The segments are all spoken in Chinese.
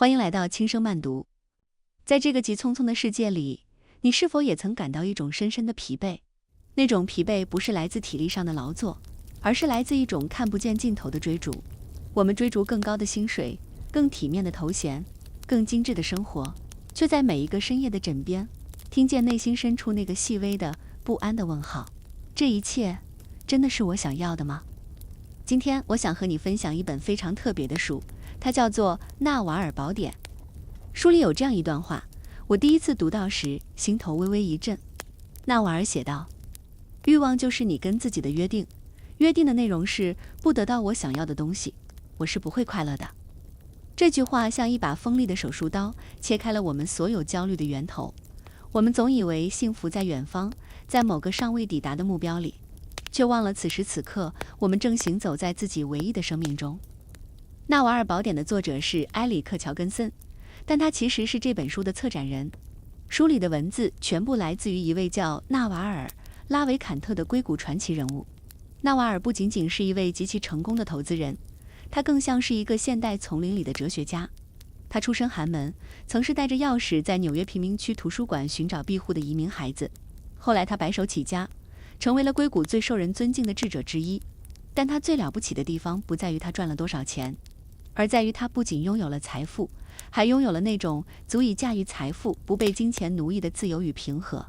欢迎来到轻声慢读。在这个急匆匆的世界里，你是否也曾感到一种深深的疲惫？那种疲惫不是来自体力上的劳作，而是来自一种看不见尽头的追逐。我们追逐更高的薪水、更体面的头衔、更精致的生活，却在每一个深夜的枕边，听见内心深处那个细微的不安的问号：这一切真的是我想要的吗？今天我想和你分享一本非常特别的书，它叫做《纳瓦尔宝典》。书里有这样一段话，我第一次读到时，心头微微一震。纳瓦尔写道：欲望就是你跟自己的约定，约定的内容是不得到我想要的东西，我是不会快乐的。这句话像一把锋利的手术刀，切开了我们所有焦虑的源头。我们总以为幸福在远方，在某个尚未抵达的目标里，却忘了此时此刻，我们正行走在自己唯一的生命中。纳瓦尔宝典的作者是埃里克·乔根森，但他其实是这本书的策展人。书里的文字全部来自于一位叫纳瓦尔·拉维坎特的硅谷传奇人物。纳瓦尔不仅仅是一位极其成功的投资人，他更像是一个现代丛林里的哲学家。他出身寒门，曾是带着钥匙在纽约贫民区图书馆寻找庇护的移民孩子。后来他白手起家，成为了硅谷最受人尊敬的智者之一。但他最了不起的地方不在于他赚了多少钱，而在于他不仅拥有了财富，还拥有了那种足以驾驭财富、不被金钱奴役的自由与平和。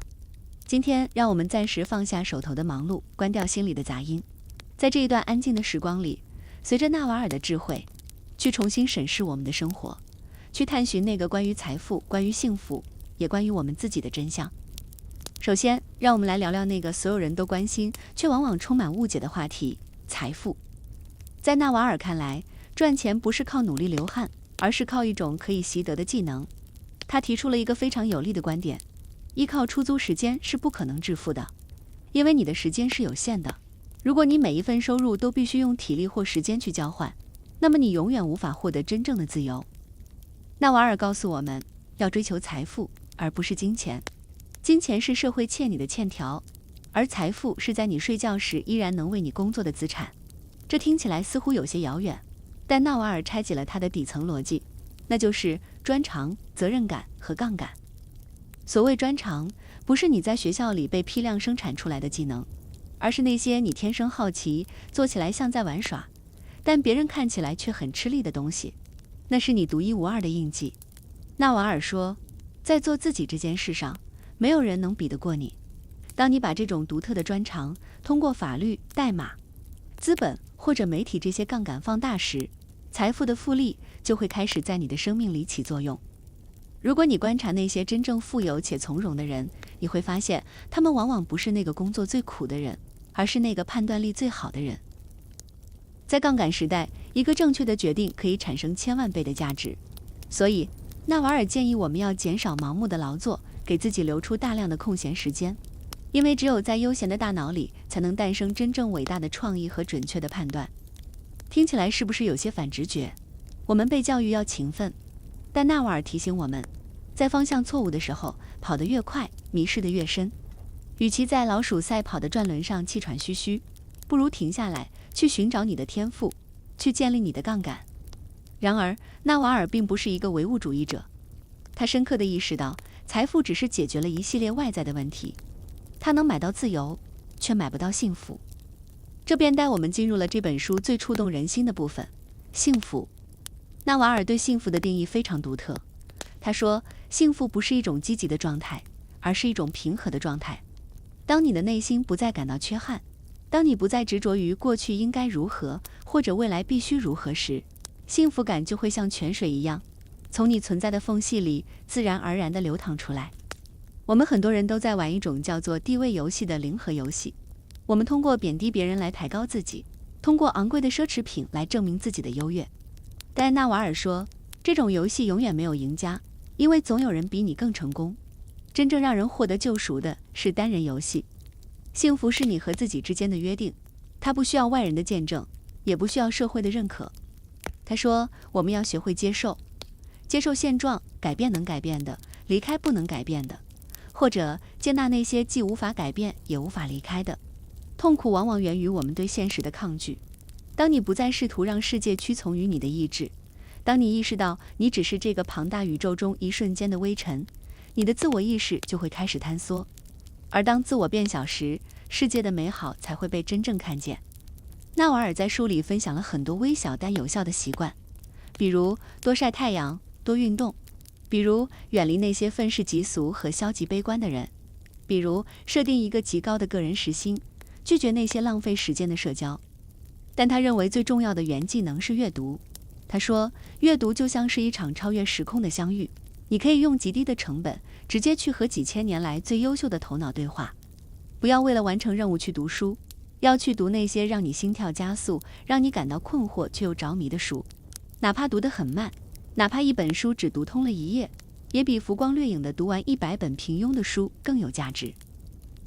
今天让我们暂时放下手头的忙碌，关掉心里的杂音，在这一段安静的时光里，随着纳瓦尔的智慧，去重新审视我们的生活，去探寻那个关于财富、关于幸福，也关于我们自己的真相。首先，让我们来聊聊那个所有人都关心却往往充满误解的话题——财富。在纳瓦尔看来，赚钱不是靠努力流汗，而是靠一种可以习得的技能。他提出了一个非常有力的观点：依靠出租时间是不可能致富的，因为你的时间是有限的。如果你每一份收入都必须用体力或时间去交换，那么你永远无法获得真正的自由。纳瓦尔告诉我们，要追求财富，而不是金钱。金钱是社会欠你的欠条，而财富是在你睡觉时依然能为你工作的资产。这听起来似乎有些遥远，但纳瓦尔拆解了它的底层逻辑，那就是专长、责任感和杠杆。所谓专长，不是你在学校里被批量生产出来的技能，而是那些你天生好奇，做起来像在玩耍，但别人看起来却很吃力的东西，那是你独一无二的印记。纳瓦尔说，在做自己这件事上，没有人能比得过你。当你把这种独特的专长通过法律、代码、资本或者媒体这些杠杆放大时，财富的复利就会开始在你的生命里起作用。如果你观察那些真正富有且从容的人，你会发现他们往往不是那个工作最苦的人，而是那个判断力最好的人。在杠杆时代，一个正确的决定可以产生1000万倍的价值。所以纳瓦尔建议我们要减少盲目的劳作，给自己留出大量的空闲时间，因为只有在悠闲的大脑里，才能诞生真正伟大的创意和准确的判断。听起来是不是有些反直觉？我们被教育要勤奋，但纳瓦尔提醒我们，在方向错误的时候，跑得越快，迷失得越深。与其在老鼠赛跑的转轮上气喘吁吁，不如停下来，去寻找你的天赋，去建立你的杠杆。然而，纳瓦尔并不是一个唯物主义者，他深刻地意识到，财富只是解决了一系列外在的问题，他能买到自由，却买不到幸福。这便带我们进入了这本书最触动人心的部分——幸福。纳瓦尔对幸福的定义非常独特。他说，幸福不是一种积极的状态，而是一种平和的状态。当你的内心不再感到缺憾，当你不再执着于过去应该如何，或者未来必须如何时，幸福感就会像泉水一样，从你存在的缝隙里自然而然地流淌出来。我们很多人都在玩一种叫做地位游戏的零和游戏。我们通过贬低别人来抬高自己，通过昂贵的奢侈品来证明自己的优越。但纳瓦尔说，这种游戏永远没有赢家，因为总有人比你更成功。真正让人获得救赎的是单人游戏。幸福是你和自己之间的约定，它不需要外人的见证，也不需要社会的认可。他说，我们要学会接受现状，改变能改变的，离开不能改变的，或者接纳那些既无法改变也无法离开的。痛苦往往源于我们对现实的抗拒。当你不再试图让世界屈从于你的意志，当你意识到你只是这个庞大宇宙中一瞬间的微尘，你的自我意识就会开始坍缩。而当自我变小时，世界的美好才会被真正看见。纳瓦尔在书里分享了很多微小但有效的习惯，比如多晒太阳、多运动，比如远离那些愤世嫉俗和消极悲观的人，比如设定一个极高的个人时薪，拒绝那些浪费时间的社交。但他认为最重要的原技能是阅读。他说，阅读就像是一场超越时空的相遇，你可以用极低的成本，直接去和几千年来最优秀的头脑对话。不要为了完成任务去读书，要去读那些让你心跳加速，让你感到困惑却又着迷的书。哪怕读得很慢，哪怕一本书只读通了一页，也比浮光掠影地读完100本平庸的书更有价值。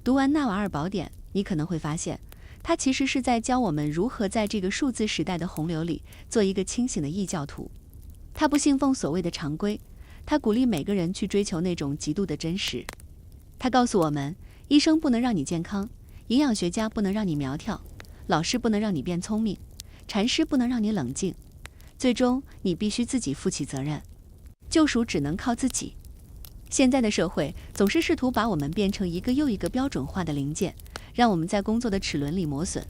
读完纳瓦尔宝典，你可能会发现，他其实是在教我们如何在这个数字时代的洪流里做一个清醒的异教徒。他不信奉所谓的常规，他鼓励每个人去追求那种极度的真实。他告诉我们，医生不能让你健康，营养学家不能让你苗条，老师不能让你变聪明，禅师不能让你冷静，最终你必须自己负起责任。救赎只能靠自己。现在的社会总是试图把我们变成一个又一个标准化的零件，让我们在工作的齿轮里磨损。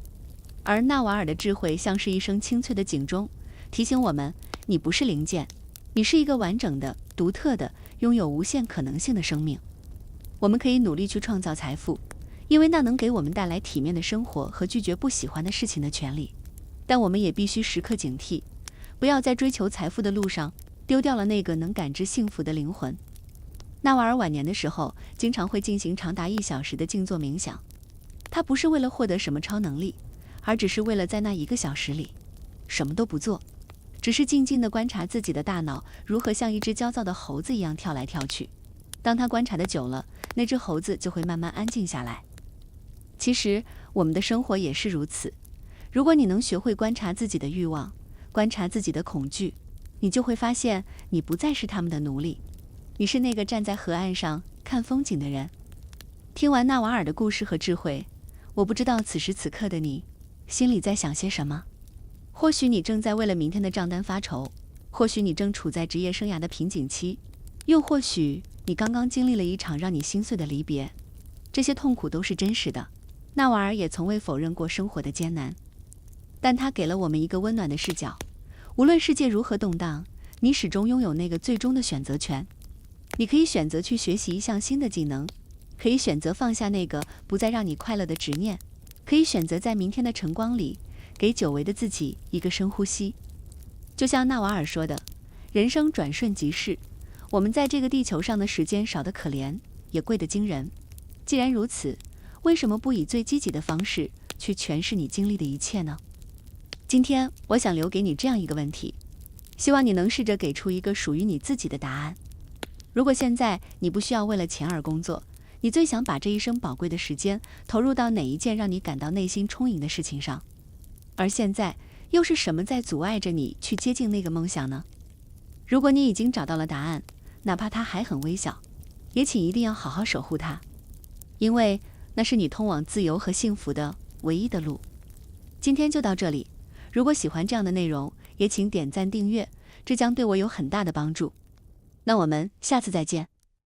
而纳瓦尔的智慧像是一声清脆的警钟，提醒我们，你不是零件，你是一个完整的、独特的、拥有无限可能性的生命。我们可以努力去创造财富，因为那能给我们带来体面的生活和拒绝不喜欢的事情的权利。但我们也必须时刻警惕，不要在追求财富的路上丢掉了那个能感知幸福的灵魂。纳瓦尔晚年的时候，经常会进行长达1小时的静坐冥想。他不是为了获得什么超能力，而只是为了在那1个小时里什么都不做，只是静静地观察自己的大脑如何像一只焦躁的猴子一样跳来跳去。当他观察得久了，那只猴子就会慢慢安静下来。其实我们的生活也是如此，如果你能学会观察自己的欲望，观察自己的恐惧，你就会发现你不再是他们的奴隶，你是那个站在河岸上看风景的人。听完纳瓦尔的故事和智慧，我不知道此时此刻的你心里在想些什么。或许你正在为了明天的账单发愁，或许你正处在职业生涯的瓶颈期，又或许你刚刚经历了一场让你心碎的离别。这些痛苦都是真实的，纳瓦尔也从未否认过生活的艰难，但他给了我们一个温暖的视角。无论世界如何动荡，你始终拥有那个最终的选择权。你可以选择去学习一项新的技能，可以选择放下那个不再让你快乐的执念，可以选择在明天的晨光里给久违的自己一个深呼吸。就像纳瓦尔说的，人生转瞬即逝，我们在这个地球上的时间少得可怜，也贵得惊人。既然如此，为什么不以最积极的方式去诠释你经历的一切呢？今天我想留给你这样一个问题，希望你能试着给出一个属于你自己的答案。如果现在你不需要为了钱而工作，你最想把这一生宝贵的时间投入到哪一件让你感到内心充盈的事情上？而现在又是什么在阻碍着你去接近那个梦想呢？如果你已经找到了答案，哪怕它还很微小，也请一定要好好守护它，因为那是你通往自由和幸福的唯一的路。今天就到这里，如果喜欢这样的内容，也请点赞订阅，这将对我有很大的帮助。那我们下次再见。